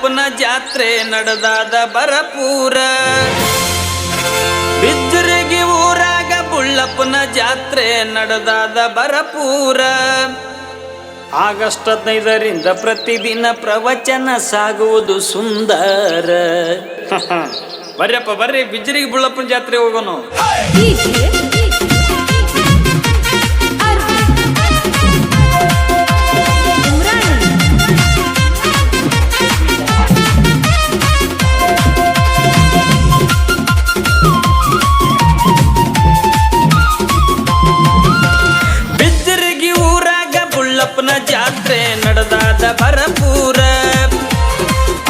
ಬುಳ್ಳಪ್ಪನ ಜಾತ್ರೆ ನಡೆದಾದ ಬರಪೂರ. ಬಿಜ್ಜರಿಗೆ ಊರಾಗ ಬುಳ್ಳಪ್ಪನ ಜಾತ್ರೆ ನಡೆದಾದ ಬರಪೂರ. ಆಗಸ್ಟ್ 15ರಿಂದ ಪ್ರತಿದಿನ ಪ್ರವಚನ ಸಾಗುವುದು ಸುಂದರ. ಬರ್ರಪ್ಪ ಬರ್ರಿ, ಬಿಜ್ಜರಿಗೆ ಬುಳ್ಳಪ್ಪನ ಜಾತ್ರೆ ಹೋಗೋಣ. ಜಾತ್ರೆ ನಡೆದಾದ ಬರಪೂರ.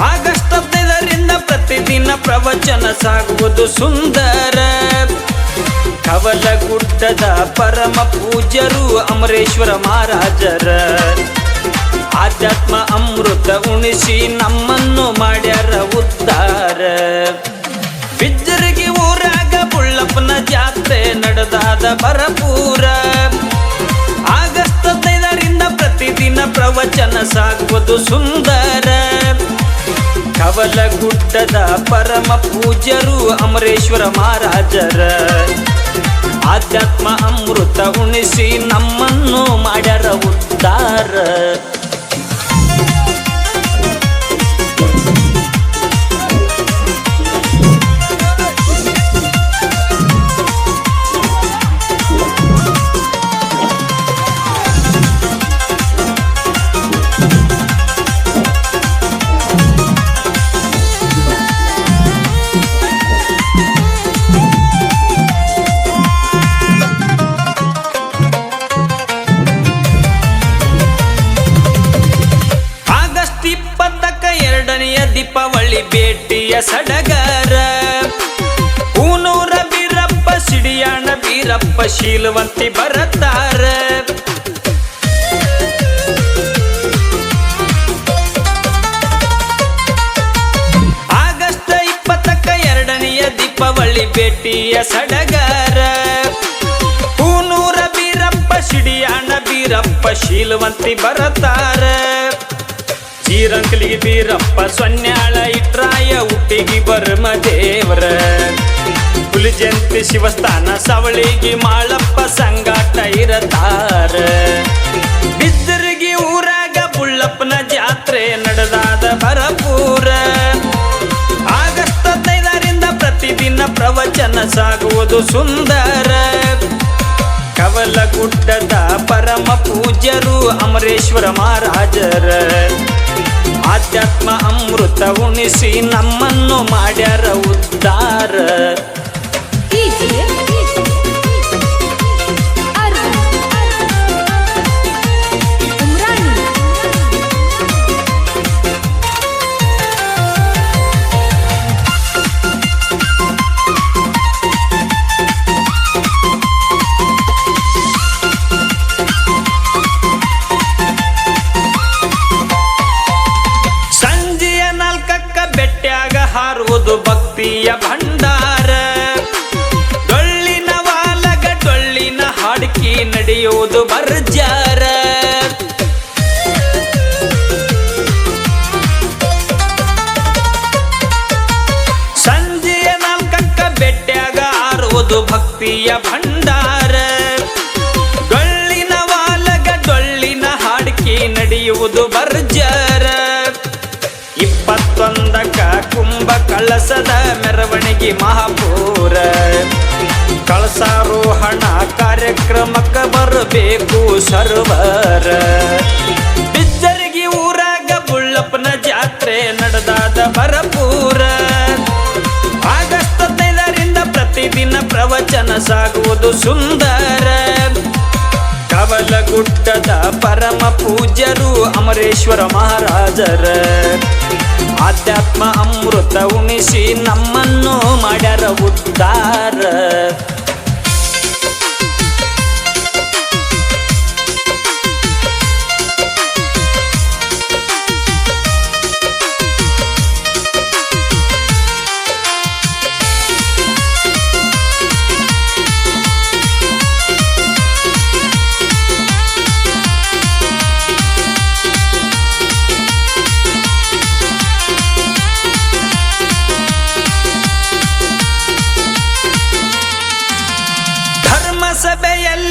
ಆಗಸ್ಟ್ 15ರಿಂದ ಪ್ರತಿದಿನ ಪ್ರವಚನ ಸಾಗುವುದು ಸುಂದರ. ಕವಲಗುಡ್ಡದ ಪರಮ ಪೂಜ್ಯರು ಅಮರೇಶ್ವರ ಮಹಾರಾಜರ ಆಧ್ಯಾತ್ಮ ಅಮೃತ ಉಣಿಸಿ ನಮ್ಮನ್ನು ಮಾಡ್ಯಾರ ಉದ್ಧಾರ. ಬಿಜ್ಜರಿಗೆ ಊರಾಗ ಬುಳ್ಳಪ್ಪನ ಜಾತ್ರೆ ನಡೆದಾದ ಬರಪೂರ. ಆಗಸ್ಟ್ 15ರಿಂದ ಪ್ರತಿದಿನ ಪ್ರವಚನ ಸಾಗುವುದು ಸುಂದರ. ಕವಲಗುಡ್ಡದ ಪರಮ ಪೂಜ್ಯರು ಅಮರೇಶ್ವರ ಮಹಾರಾಜರ ಆಧ್ಯಾತ್ಮ ಅಮೃತ ಉಣಿಸಿ ನಮ್ಮನ್ನು ಮಾಡ್ಯಾರ ಉದ್ಧಾರ. ದೀಪಾವಳಿ ಭೇಟಿಯ ಸಡಗರ. ಹೂನೂರ ಬೀರಪ್ಪ ಸಿಡಿಯಾಣ ಬೀರಪ್ಪ ಶೀಲವಂತಿ ಬರತಾರ. ಆಗಸ್ಟ್ 22ನೇ ದೀಪಾವಳಿ ಭೇಟಿಯ ಸಡಗರ. ಹೂನೂರ ಬೀರಪ್ಪ ಸಿಡಿಯಾಣ ಬೀರಪ್ಪ ಶೀಲವಂತಿ ಬರತಾರ. ಚೀರಂಕಲಿಗೆ ಬೀರಪ್ಪ ಸೊನ್ಯಾಳ ಇಟ್ರಾಯ ಹುಟ್ಟಿಗಿ ಬರ್ಮ ದೇವರ. ಹುಲಿಜಂತಿ ಶಿವಸ್ಥಾನ ಸವಳಿಗಿ ಮಾಳಪ್ಪ ಸಂಗಾಟ ಇರತಾರ. ಬಿಜ್ಜರಿಗೆ ಊರಾಗ ಬುಳ್ಳಪ್ಪನ ಜಾತ್ರೆ ನಡೆದಾದ ಬರಪೂರ. ಆಗಸ್ಟ್ 15ರಿಂದ ಪ್ರತಿದಿನ ಪ್ರವಚನ ಸಾಗುವುದು ಸುಂದರ. ಕವಲಗುಡ್ಡದ ಪರಮ ಪೂಜ್ಯರು ಅಮರೇಶ್ವರ ಮಹಾರಾಜರ ಆಧ್ಯಾತ್ಮ ಅಮೃತ ಉಣಿಸಿ ನಮ್ಮನ್ನು ಮಾಡ್ಯಾರ ಉದ್ಧಾರ. ಹಾರುವುದು ಭಕ್ತಿಯ ಭಂಡಾರ. ಡೊಳ್ಳಿನ ವಾಲಗ ಡೊಳ್ಳಿನ ಹಾಡ್ಕಿ ನಡೆಯುವುದು ಬರ್ಜಾರ. ಸಂಜೆಯ 4ಕ್ಕೆ ಬೆಟ್ಟ್ಯಾಗ ಹಾರುವುದು ಭಕ್ತಿಯ ಭಂಡಾರ. ಡೊಳ್ಳಿನ ವಾಲಗ ಡೊಳ್ಳಿನ ಹಾಡ್ಕಿ ನಡೆಯುವುದು ಬರ್ಜಾರ. 21ಕ್ಕ ಕುಂಭ ಕಳಸದ ಮೆರವಣಿಗೆ ಮಹಾಪೂರ. ಕಳಸಾರೋಹಣ ಕಾರ್ಯಕ್ರಮಕ್ಕೆ ಬರಬೇಕು ಸರ್ವರ. ಬಿಜ್ಜರಿಗೆ ಊರಾಗ ಬುಳ್ಳಪ್ಪನ ಜಾತ್ರೆ ನಡೆದಾದ ಬರಪೂರ. ಆಗಸ್ಟ್ 15ರಿಂದ ಪ್ರತಿದಿನ ಪ್ರವಚನ ಸಾಗುವುದು ಸುಂದರ. ಕವಲಗುಡ್ಡದ ಪರಮ ಪೂಜ್ಯರು ಅಮರೇಶ್ವರ ಮಹಾರಾಜರ ಆಧ್ಯಾತ್ಮ ಅಮೃತ ಉಣಿಸಿ ನಮ್ಮನ್ನು ಮಾಡ್ಯಾರ ಉದ್ಧಾರ.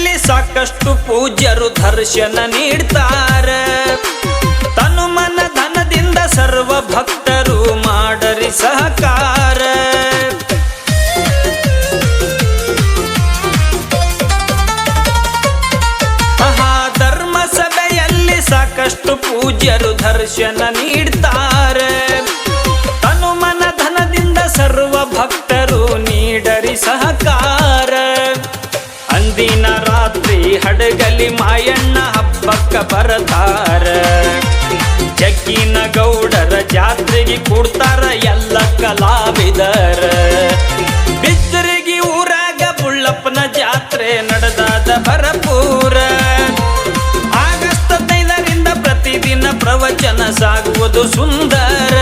ಸಭೆಯಲ್ಲಿ ಸಾಕಷ್ಟು ಪೂಜ್ಯರು ದರ್ಶನ ನೀಡ್ತಾರೆ. ತನು ಮನ ಧನದಿಂದ ಸರ್ವ ಭಕ್ತರು ಮಾಡರಿ ಸಹಕಾರ. ಧರ್ಮ ಸಭೆಯಲ್ಲಿ ಸಾಕಷ್ಟು ಪೂಜ್ಯರು ದರ್ಶನ ನೀಡ್ತಾರೆ. ತನು ಮನ ಧನದಿಂದ ಸರ್ವ ಭಕ್ತರು ನೀಡರಿ ಸಹಕಾರ. ಅಂದಿನ ರಾತ್ರಿ ಹಡಗಲಿ ಮಾಯಣ್ಣ ಹಬ್ಬಕ್ಕ ಬರತಾರ. ಜಗ್ಗಿನ ಗೌಡರ ಜಾತ್ರೆಗೆ ಕೂಡ್ತಾರ ಎಲ್ಲ ಕಲಾವಿದರ. ಬಿದ್ದರಿಗೆ ಊರಾಗ ಬುಳ್ಳಪ್ಪನ ಜಾತ್ರೆ ನಡೆದಾದ ಭರಪೂರ. ಆಗಸ್ಟ್ 15ರಿಂದ ಪ್ರತಿದಿನ ಪ್ರವಚನ ಸಾಗುವುದು ಸುಂದರ.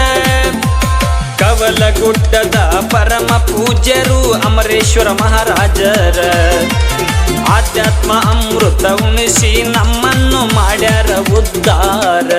ಕವಲಗುಡ್ಡದ ಪರಮ ಪೂಜ್ಯರು ಅಮರೇಶ್ವರ ಮಹಾರಾಜರ. ಆಧ್ಯಾತ್ಮ ಅಮೃತ ಉಣಿಸಿ ನಮ್ಮನ್ನು ಮಾಡ್ಯಾರ ಉದ್ಧಾರ.